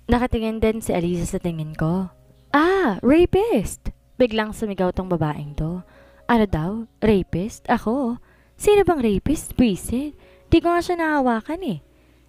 Nakatingin din si Aliza sa tingin ko. Ah, rapist! Biglang sumigaw tong babaeng to. Ano daw? Rapist? Ako? Sino bang rapist? Buisit? Di ko nga siya nahawakan eh.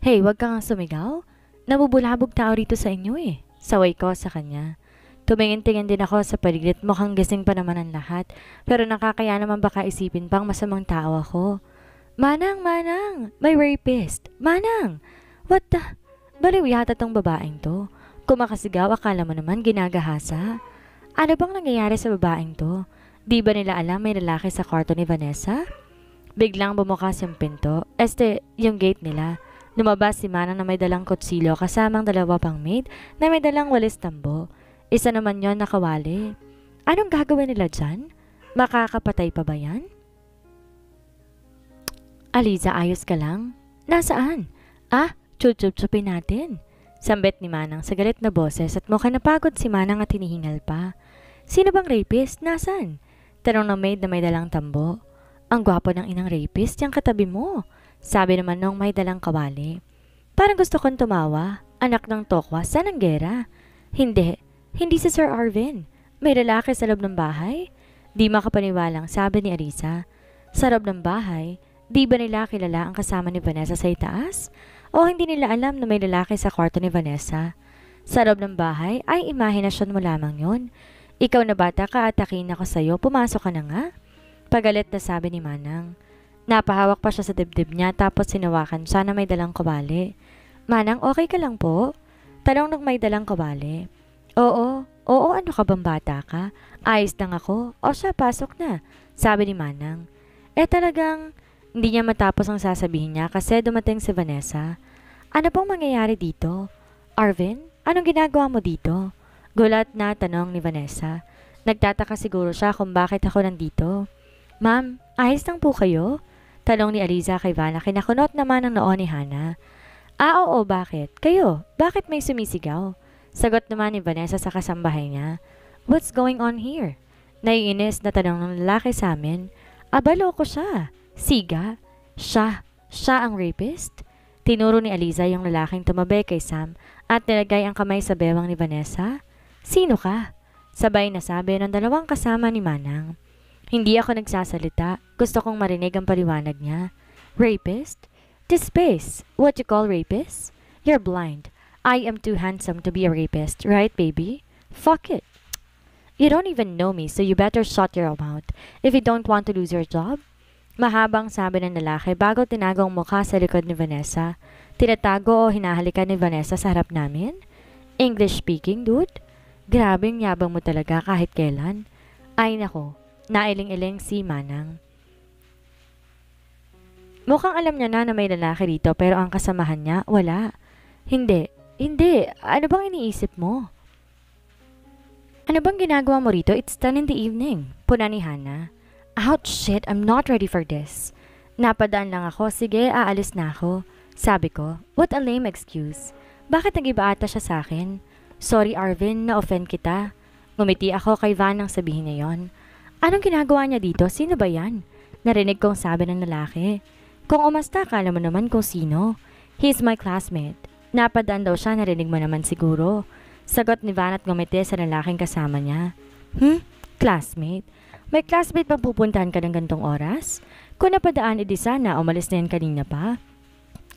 Hey, wag kang sumigaw. Nabubulabog tao rito sa inyo eh. Saway ko sa kanya. Tumingin-tingin din ako sa paligid, mukhang gising pa naman ang lahat. Pero nakakaya naman baka isipin pang masamang tao ako. Manang, manang! May rapist! Manang! What the? Baliw yata tong babaeng to. Kumakasigaw, akala mo naman ginagahasa. Ano bang nangyayari sa babaeng to? Di ba nila alam may lalaki sa kwarto ni Vanessa? Biglang bumukas yung pinto. Yung gate nila. Lumabas si Manang na may dalang kutsilyo kasamang dalawa pang maid na may dalang walis tambo. Isa naman yon nakawali. Anong gagawin nila dyan? Makakapatay pa ba yan? Aliza, ayos ka lang? Nasaan? Ah, chup-chup-chupin natin. Sambit ni Manang sa galit na boses at mukhang napagod si Manang at hinihingal pa. Sino bang rapist? Nasaan? Tanong ng maid na may dalang tambo. Ang gwapo ng inang rapist, yung katabi mo. Sabi naman nung may dalang kawali. Parang gusto kong tumawa. Anak ng tokwa, saan ang gera? Hindi si Sir Arvin. May lalaki sa loob ng bahay? Di makapaniwalang sabi ni Arisa. Sa loob ng bahay? Di ba nila kilala ang kasama ni Vanessa sa itaas? O hindi nila alam na may lalaki sa kwarto ni Vanessa? Sa loob ng bahay ay imahinasyon mo lamang yon. Ikaw na bata ka, atakin ako sa'yo, pumasok ka na nga. Pagalit na sabi ni Manang. Napahawak pa siya sa dibdib niya tapos sinawakan siya na may dalang kawali. Manang, okay ka lang po? Tanong ng may dalang kawali. Oo, ano ka bang bata ka? Ayos lang ako. O siya, pasok na. Sabi ni Manang. Talagang hindi niya matapos ang sasabihin niya kasi dumating si Vanessa. Ano pong mangyayari dito? Arvin, anong ginagawa mo dito? Gulat na tanong ni Vanessa. Nagtataka siguro siya kung bakit ako nandito. Ma'am, ayos lang po kayo? Tanong ni Aliza kay Vanna, kinakunot naman ang noo ni Hana. Oo, bakit? Kayo, bakit may sumisigaw? Sagot naman ni Vanessa sa kasambahay niya. What's going on here? Naiinis na tanong ng lalaki sa amin. Abalo ko siya. Siga? Siya ang rapist? Tinuro ni Aliza yung lalaking tumabi kay Sam at nilagay ang kamay sa bewang ni Vanessa. Sino ka? Sabay na sabi ng dalawang kasama ni Manang. Hindi ako nagsasalita. Gusto kong marinig ang paliwanag niya. Rapist? This face. What you call rapist? You're blind. I am too handsome to be a rapist, right, baby? Fuck it. You don't even know me, so you better shut your mouth if you don't want to lose your job. Mahabang sabi ng lalaki bago tinago ang mukha sa likod ni Vanessa. Tinatago o hinahalikan ni Vanessa sa harap namin? English speaking, dude? Grabing yabang mo talaga kahit kailan. Ay nako. Nailing-iling si Manang. Mukhang alam niya na may lalaki dito pero ang kasamahan niya, wala. Hindi. Ano bang iniisip mo? Ano bang ginagawa mo rito? It's 10 in the evening. Puna ni Hana. Ouch, shit, I'm not ready for this. Napadaan lang ako. Sige, aalis na ako. Sabi ko, what a lame excuse. Bakit nag-iba ata siya sa akin? Sorry Arvin, na-offend kita. Ngumiti ako kay Van nang sabihin niya yon. Anong ginagawa niya dito? Sino ba yan? Narinig kong sabi ng lalaki. Kung umasta, kala mo naman kung sino. He's my classmate. Napadaan daw siya, narinig mo naman siguro. Sagot ni Van at ngumiti sa lalaking kasama niya. Classmate? May classmate pa pupuntahan ka ng gantong oras? Kung napadaan, edi sana, umalis na yan kanina pa.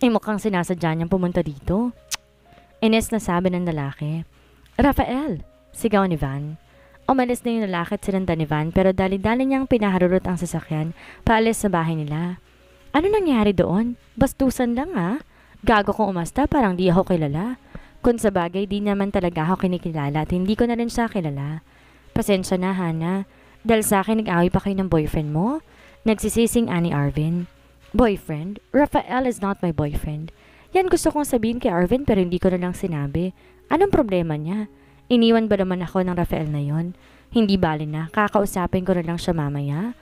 Mukhang sinasadya niyang pumunta dito. Ines na sabi ng lalaki. Rafael! Sigaw ni Van. Umalis na yung lalaki at sinanda ni Van pero dali-dali niyang pinaharurot ang sasakyan paalis sa bahay nila. Ano nangyari doon? Bastusan lang ha? Gago kong umasta parang di ako kilala. Kung sa bagay di naman talaga ako kinikilala at hindi ko na rin siya kilala. Pasensya na Hana. Dahil sa akin nag-away pa kayo ng boyfriend mo? Nagsisising ani Arvin. Boyfriend? Rafael is not my boyfriend. Yan gusto kong sabihin kay Arvin pero hindi ko na lang sinabi. Anong problema niya? Iniwan ba naman ako ng Rafael na yon? Hindi bali na, kakausapin ko na lang siya mamaya.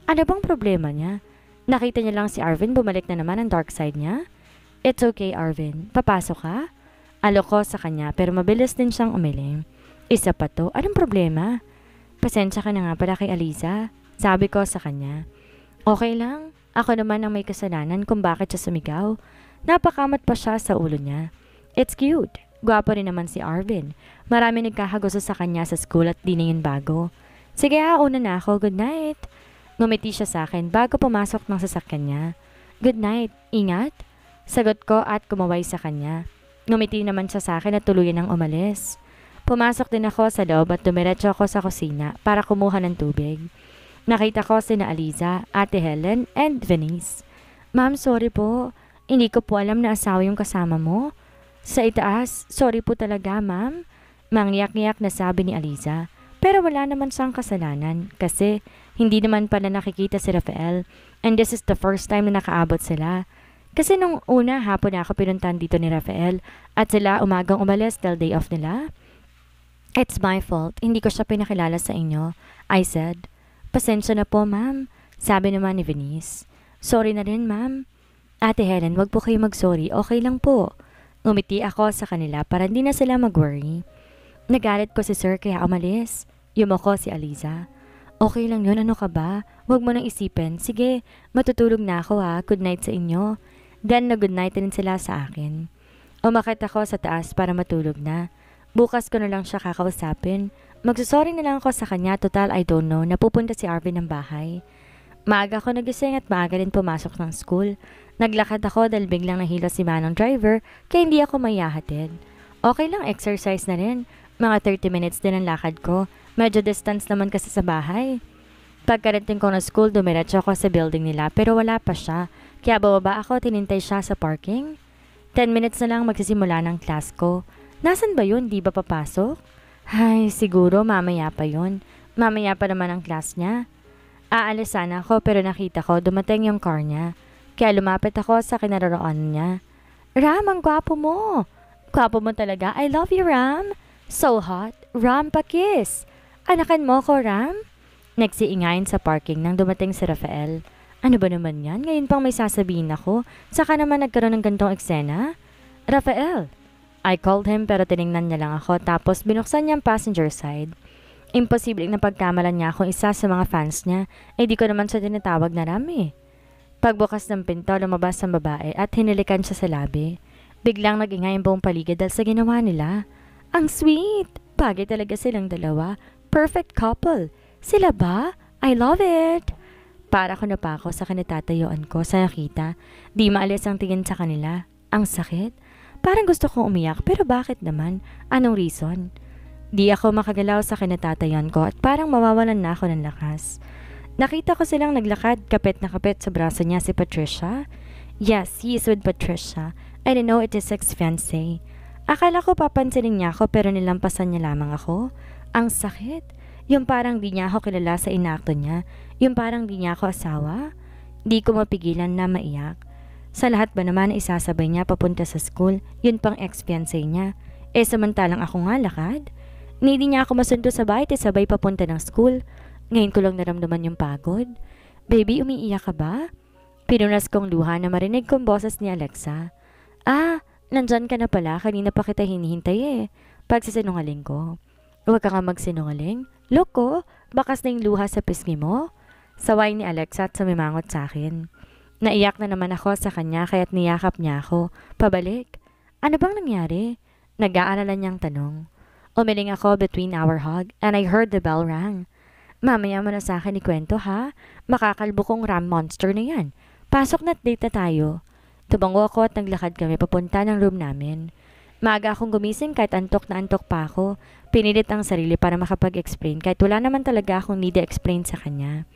Ano bang problema niya? Nakita niya lang si Arvin, bumalik na naman ang dark side niya? It's okay Arvin, papasok ka? Aloko sa kanya pero mabilis din siyang umiling. Isa pa to, anong problema? Pasensya ka na nga pala kay Aliza, sabi ko sa kanya. Okay lang, ako naman ang may kasalanan kung bakit siya sumigaw. Napakamat pa siya sa ulo niya. It's cute. Gwapo rin naman si Arvin. Marami nagkakagusto sa kanya sa school at di na yun bago. Sige una na ako, good night. Ngumiti siya sa akin bago pumasok ng sasakyan niya. Good night, ingat. Sagot ko at kumaway sa kanya. Ngumiti naman siya sa akin at tuluyan ng umalis. Pumasok din ako sa loob at dumiretso ako sa kusina para kumuha ng tubig. Nakita ko sina Aliza, Ate Helen, and Venice. Ma'am, sorry po. Hindi ko po alam na asawa yung kasama mo. Sa itaas, sorry po talaga, ma'am. Mangyak-ngyak na sabi ni Aliza. Pero wala naman siyang kasalanan kasi hindi naman pala nakikita si Rafael and this is the first time na nakaabot sila. Kasi nung una hapon na ako pinuntahan dito ni Rafael at sila umagang umalis dahil day off nila. It's my fault. Hindi ko siya pinakilala sa inyo. I said. Pasensya na po, ma'am. Sabi naman ni Venice. Sorry na rin, ma'am. Ate Helen, wag po kayo mag-sorry. Okay lang po. Ngumiti ako sa kanila para hindi na sila mag-worry. Nagalit ko si sir kaya umalis. Yumoko si Aliza. Okay lang yun, ano ka ba? Wag mo nang isipin. Sige, matutulog na ako ha. Good night sa inyo. Then na good night din sila sa akin. Umakit ako sa taas para matulog na. Bukas ko na lang siya kakausapin. Magsusorry na lang ako sa kanya, total I don't know, napupunta si Arvin ng bahay. Maaga ako nagising at maaga din pumasok ng school. Naglakad ako dahil biglang nahilo si Manong driver kaya hindi ako mayahatid. Okay lang, exercise na rin. Mga 30 minutes din ang lakad ko. Medyo distance naman kasi sa bahay. Pagkarating ko na school, dumiretso ako sa building nila pero wala pa siya. Kaya bababa ako, tinintay siya sa parking. 10 minutes na lang magsisimula ng class ko. Nasaan ba yun? Di ba papasok? Ay, siguro mamaya pa yun. Mamaya pa naman ang class niya. Aalis sana ako pero nakita ko dumating yung car niya. Kaya lumapit ako sa kinaroroonan niya. Ram, ang gwapo mo. Gwapo mo talaga. I love you, Ram. So hot. Ram, pa-kiss. Anakan mo ko, Ram? Nagsiingayin sa parking nang dumating si Rafael. Ano ba naman yan? Ngayon pang may sasabihin ako. Saka naman nagkaroon ng gantong eksena. Rafael. I called him pero tiningnan niya lang ako tapos binuksan niya ang passenger side. Imposibleng napagkamalan niya akong isa sa mga fans niya, di ko naman siya tinatawag na Rami. Pagbukas ng pinto, lumabas ang babae at hinilikan siya sa labi. Biglang nag-ingay ang buong paligid dahil sa ginawa nila. Ang sweet! Bagay talaga silang dalawa. Perfect couple. Sila ba? I love it! Para ko na pa ako sa kinatatayuan ko sa nakita. Di maalis ang tingin sa kanila. Ang sakit. Parang gusto kong umiyak pero bakit naman? Anong reason? Di ako makagalaw sa kinatatayan ko at parang mawawalan na ako ng lakas. Nakita ko silang naglakad kapit na kapit sa braso niya si Patricia. Yes, he is with Patricia. I don't know it is ex-fiancé. Akala ko papansinin niya ako pero nilampasan niya lamang ako. Ang sakit. Yung parang di niya ako kilala sa inakto niya. Yung parang di niya ako asawa. Di ko mapigilan na maiyak. Sa lahat ba naman isasabay niya papunta sa school, yun pang ex-fiancé niya. Samantalang ako nga lakad. Hindi niya ako masundo sa bahay at sabay papunta ng school. Ngayon ko lang naramdaman yung pagod. Baby, umiiyak ka ba? Pinunas kong luha na marinig kong boses ni Alexa. Nandyan ka na pala, kanina pa kita hinihintay Pagsisinungaling ko. Huwag ka nga magsinungaling. Loko, bakas na yung luha sa pisngi mo. Saway ni Alexa at sumimangot sa akin. Naiyak na naman ako sa kanya kaya't niyakap niya ako. Pabalik. Ano bang nangyari? Nag-aalala niyang tanong. Umiling ako between our hug and I heard the bell rang. Mamaya mo na sa akin ikwento ha? Makakalbo kong ram monster na yan. Pasok na't date na tayo. Tumango ako at naglakad kami papunta ng room namin. Maaga akong gumising kahit antok na antok pa ako. Pinilit ang sarili para makapag-explain kahit wala naman talaga akong need to explain sa kanya.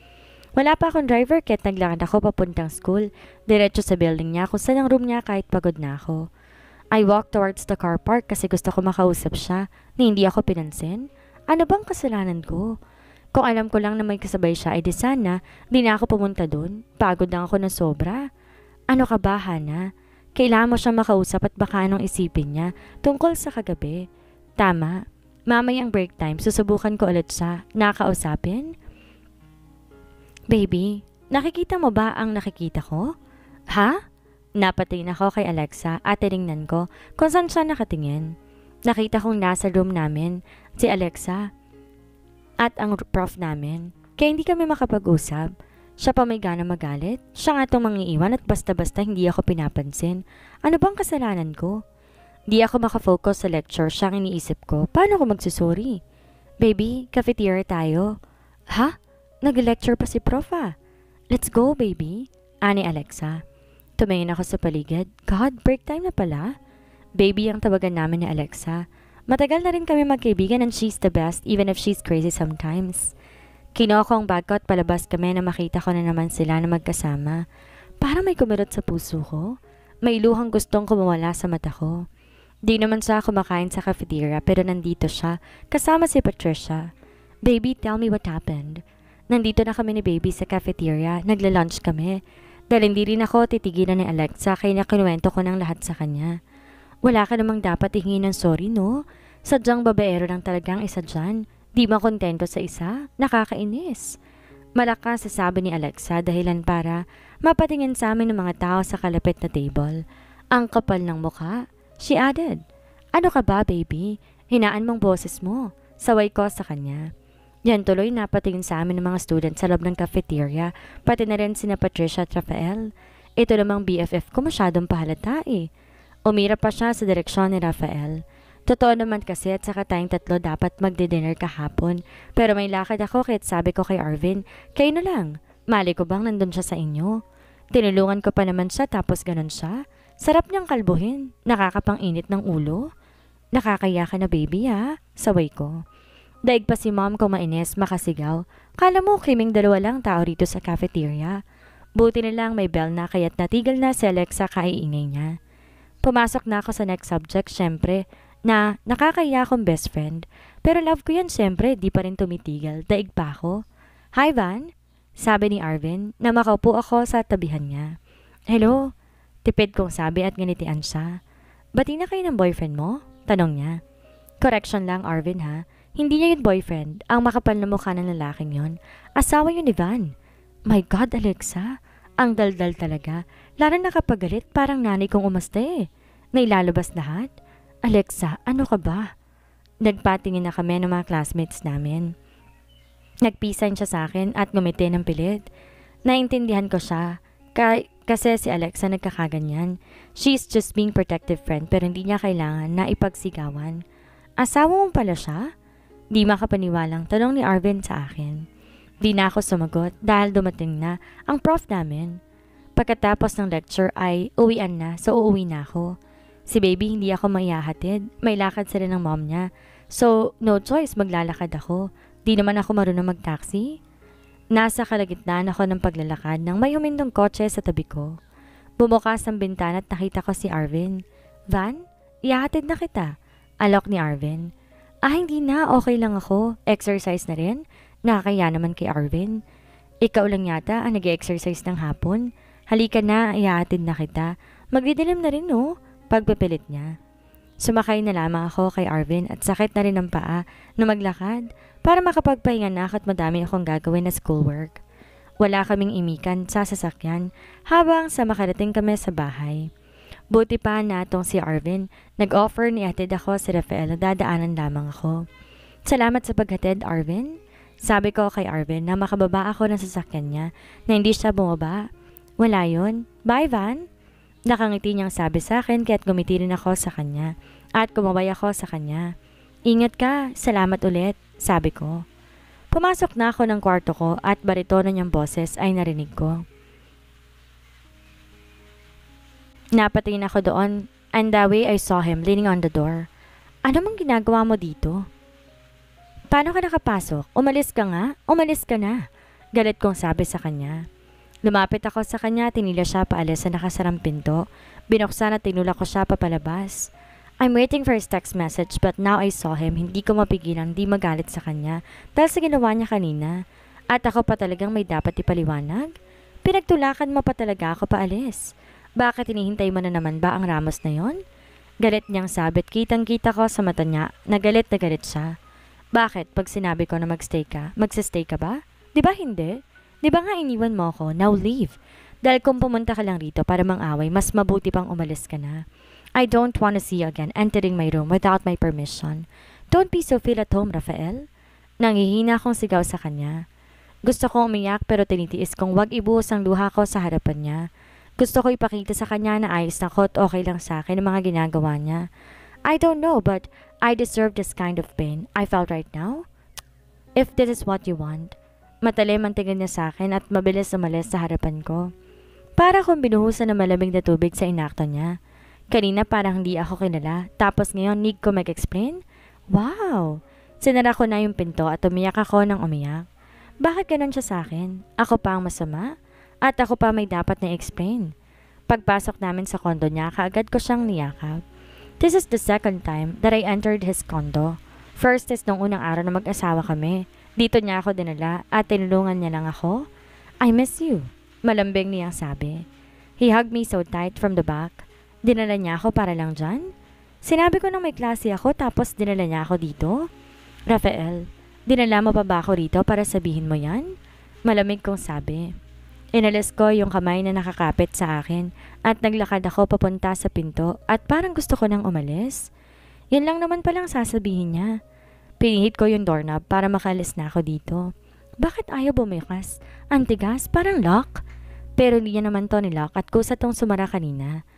Wala pa akong driver kaya't naglakad ako papuntang school. Diretso sa building niya kung saan ang room niya kahit pagod na ako. I walked towards the car park kasi gusto ko makausap siya na hindi ako pinansin. Ano bang kasalanan ko? Kung alam ko lang na may kasabay siya, di sana, di na ako pumunta dun. Pagod lang ako na sobra. Ano ka ba, Hana? Kailangan mo siyang makausap at baka anong isipin niya tungkol sa kagabi. Tama. Mamayang break time, susubukan ko ulit siya. Nakausapin? Baby, nakikita mo ba ang nakikita ko? Ha? Napatingin ako kay Alexa at tinignan ko kung saan siya nakatingin. Nakita kong nasa room namin si Alexa at ang prof namin. Kaya hindi kami makapag-usap. Siya pa may gana magalit. Siya nga itong mangiiwan at basta-basta hindi ako pinapansin. Ano bang kasalanan ko? Di ako makafocus sa lecture, siyang iniisip ko. Paano ako magsusorry? Baby, cafeteria tayo. Ha? Nag-lecture pa si Prof ah. Let's go, baby. Ani Alexa. Tumingin ako sa paligid. God, break time na pala. Baby ang tawagan namin ni Alexa. Matagal na rin kami magkaibigan and she's the best even if she's crazy sometimes. Kinuha ko ang bag ko at palabas kami na makita ko na naman sila na magkasama. Parang may kumirot sa puso ko. May luhang gustong kumawala sa mata ko. Di naman siya kumakain sa cafeteria pero nandito siya kasama si Patricia. Baby, tell me what happened. Nandito na kami ni Baby sa cafeteria. Nagla-lunch kami. Dahil hindi rin ako titigilan ni Alexa kaya kinuwento ko ng lahat sa kanya. Wala ka namang dapat ihingi ng sorry, no? Sadyang babaero lang talagang isa dyan. Di makontento sa isa. Nakakainis. Malakas sasabi ni Alexa dahilan para mapatingin sa amin ng mga tao sa kalapit na table. Ang kapal ng mukha. She added, ano ka ba, baby? Hinaan mong boses mo. Saway ko sa kanya. Yan tuloy napatingin sa amin ng mga students sa loob ng cafeteria, pati na rin sina Patricia at Rafael. Ito namang BFF ko masyadong pahalata eh. Umira pa siya sa direksyon ni Rafael. Totoo naman kasi at saka tayong tatlo dapat magdi-dinner kahapon. Pero may lakad ako kahit sabi ko kay Arvin, kayo na lang. Mali ko bang nandun siya sa inyo? Tinulungan ko pa naman siya tapos ganun siya. Sarap niyang kalbuhin. Nakakapang-init ng ulo. Nakakaya ka na baby ha? Saway ko. Daig pa si mom ko mainis, makasigaw. Kala mo kaming dalawa lang tao rito sa cafeteria. Buti na lang may bell na kaya't natigil na si Alexa kaiingay niya. Pumasok na ako sa next subject syempre na nakakaya akong best friend. Pero love ko yan syempre, di pa rin tumitigil. Daig pa ako. Hi Van, sabi ni Arvin na makaupo ako sa tabihan niya. Hello. Tipid kong sabi at nginitian siya. Bati na kayo ng boyfriend mo? Tanong niya. Correction lang Arvin ha. Hindi niya yun boyfriend. Ang makapal na mukha ng lalaking yun. Asawa yun ni Van. My God Alexa. Ang daldal talaga. Lalo nakapagalit parang nanay kong umusta eh. Nailalabas lahat. Alexa, ano ka ba? Nagpatingin na kami ng mga classmates namin. Nagpisan siya sa akin at ngumiti ng pilit. Naintindihan ko siya. Kasi si Alexa nagkakaganyan. She's just being protective friend pero hindi niya kailangan na ipagsigawan. Asawa mo pala siya? Di makapaniwalang tanong ni Arvin sa akin. Di na ako sumagot dahil dumating na ang prof namin. Pagkatapos ng lecture ay uwian na so uuwi na ako. Si baby hindi ako maihahatid. May lakad sila ng mom niya. So no choice maglalakad ako. Di naman ako marunong mag-taxi. Nasa kalagitnaan ako ng paglalakad nang may humindong kotse sa tabi ko. Bumukas ang bintana at nakita ko si Arvin. Van, ihahatid na kita. Alok ni Arvin. Hindi na, okay lang ako. Exercise na rin. Nakakaya naman kay Arvin. Ikaw lang yata ang nag-exercise ng hapon. Halika na, ihahatid na kita. Magdidilim na rin no? Pagpipilit niya. Sumakay na lamang ako kay Arvin at sakit na rin ang paa na maglakad para makapagpahinga na at madami akong gagawin na schoolwork. Wala kaming imikan sa sasakyan habang sa makarating kami sa bahay. Buti pa na itong si Arvin, nag-offer ni atid ako si Rafael na dadaanan lamang ako. Salamat sa paghatid, Arvin. Sabi ko kay Arvin na makababa ako ng sasakyan niya na hindi siya bumaba. Wala yun. Bye, Van. Nakangiti niyang sabi sa akin kaya't gumiti rin ako sa kanya at kumabay ako sa kanya. Ingat ka, salamat ulit, sabi ko. Pumasok na ako ng kwarto ko at baritono niyang boses ay narinig ko. Napatingin ako doon and that way I saw him leaning on the door. Ano mang ginagawa mo dito? Paano ka nakapasok? Umalis ka nga? Umalis ka na. Galit kong sabi sa kanya. Lumapit ako sa kanya, tinila siya paalis sa nakasarang pinto. Binuksan at tinulak ko siya papalabas. I'm waiting for his text message but now I saw him, hindi ko mapigilang di magalit sa kanya dahil sa ginawa niya kanina. At ako pa talagang may dapat ipaliwanag? Pinagtulakan mo pa talaga ako paalis. Bakit hinihintay mo na naman ba ang ramos na yon? Galit niyang sabit, kitang-kita ko sa mata niya na galit siya. Bakit pag sinabi ko na magsistay ka ba? Di ba hindi? Di ba nga iniwan mo ako? Now leave. Dahil kung pumunta ka lang rito para mang-away, mas mabuti pang umalis ka na. I don't want to see you again entering my room without my permission. Don't be so feel at home, Rafael. Nangihina akong sigaw sa kanya. Gusto kong umiyak pero tinitiis kong wag ibuhos ang luha ko sa harapan niya. Gusto ko ipakita sa kanya na ayos na ko at okay lang sa akin ang mga ginagawa niya. I don't know, but I deserve this kind of pain I felt right now. If this is what you want. Matalim ang tingin niya sa akin at mabilis umalis sa harapan ko. Para kung binuhusan ng malamig na tubig sa inakto niya. Kanina parang hindi ako kilala, tapos ngayon need ko mag-explain? Wow! Sinara ko na yung pinto at umiyak ako ng umiyak. Bakit ganun siya sa akin? Ako pa ang masama? At ako pa may dapat na explain. Pagpasok namin sa kondo niya, kaagad ko siyang niyakap. This is the second time that I entered his condo. First is nung unang araw na mag-asawa kami. Dito niya ako dinala at tinulungan niya lang ako. I miss you. Malambing niyang sabi. He hugged me so tight from the back. Dinala niya ako para lang dyan? Sinabi ko nang may klase ako tapos dinala niya ako dito? Rafael, dinala mo pa ba ako rito para sabihin mo yan? Malamig kong sabi. Inalis ko yung kamay na nakakapit sa akin at naglakad ako papunta sa pinto at parang gusto ko nang umalis. Yan lang naman palang sasabihin niya. Pinihit ko yung doorknob para makalis na ako dito. Bakit ayaw bumikas? Antigas, parang lock. Pero hindi niya naman to nilock at kusa tong sumara kanina.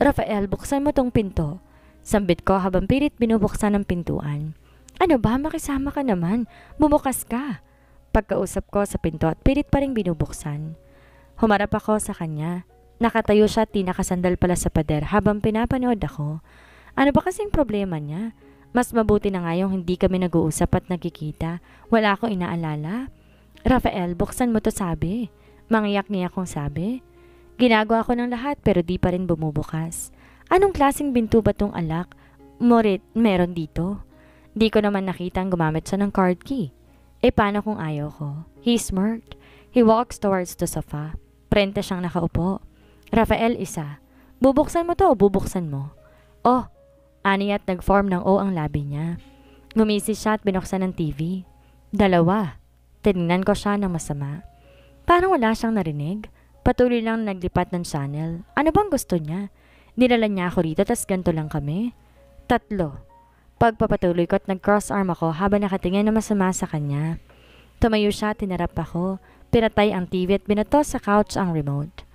Rafael, buksan mo tong pinto. Sambit ko habang pilit binubuksan ng pintuan. Ano ba? Makisama ka naman. Bumukas ka. Pagkausap ko sa pinto at pilit pa rin binubuksan. Humarap ako sa kanya. Nakatayo siya at tinakasandal pala sa pader habang pinapanood ako. Ano ba kasing problema niya? Mas mabuti na nga yung hindi kami nag-uusap at nagkikita. Wala akong inaalala. Rafael, buksan mo to sabi. Mangiyak niya akong sabi. Ginagawa ko ng lahat pero di pa rin bumubukas. Anong klaseng binto ba tong alak? Meron dito. Di ko naman nakitang gumamit siya ng card key. Paano kung ayaw ko? He smirked. He walks towards the sofa. Prente siyang nakaupo. Rafael, isa. Bubuksan mo to o bubuksan mo? Oh, ani at nag-form ng O ang labi niya. Ngumisi siya at binuksan ng TV. Dalawa. Tinignan ko siya ng masama. Parang wala siyang narinig. Patuloy lang naglipat ng channel. Ano bang gusto niya? Dinala niya ako rito tas ganito lang kami? 3. Pagpapatuloy ko at nag-cross arm ako habang nakatingin na masama sa kanya. Tumayo siya, tinarap ako. Pinatay ang TV at binato sa couch ang remote.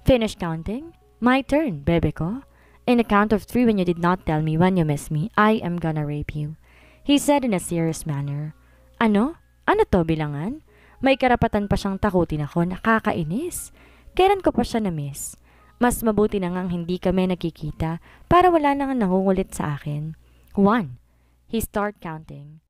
Finish counting? My turn, bebe ko. In a count of 3 when you did not tell me when you miss me, I am gonna rape you. He said in a serious manner. Ano? Ano to bilangan? May karapatan pa siyang takutin ako, nakakainis. Kailan ko pa siya na-miss? Mas mabuti na ngang hindi kami nakikita para wala nang nangungulit sa akin. 1. He start counting.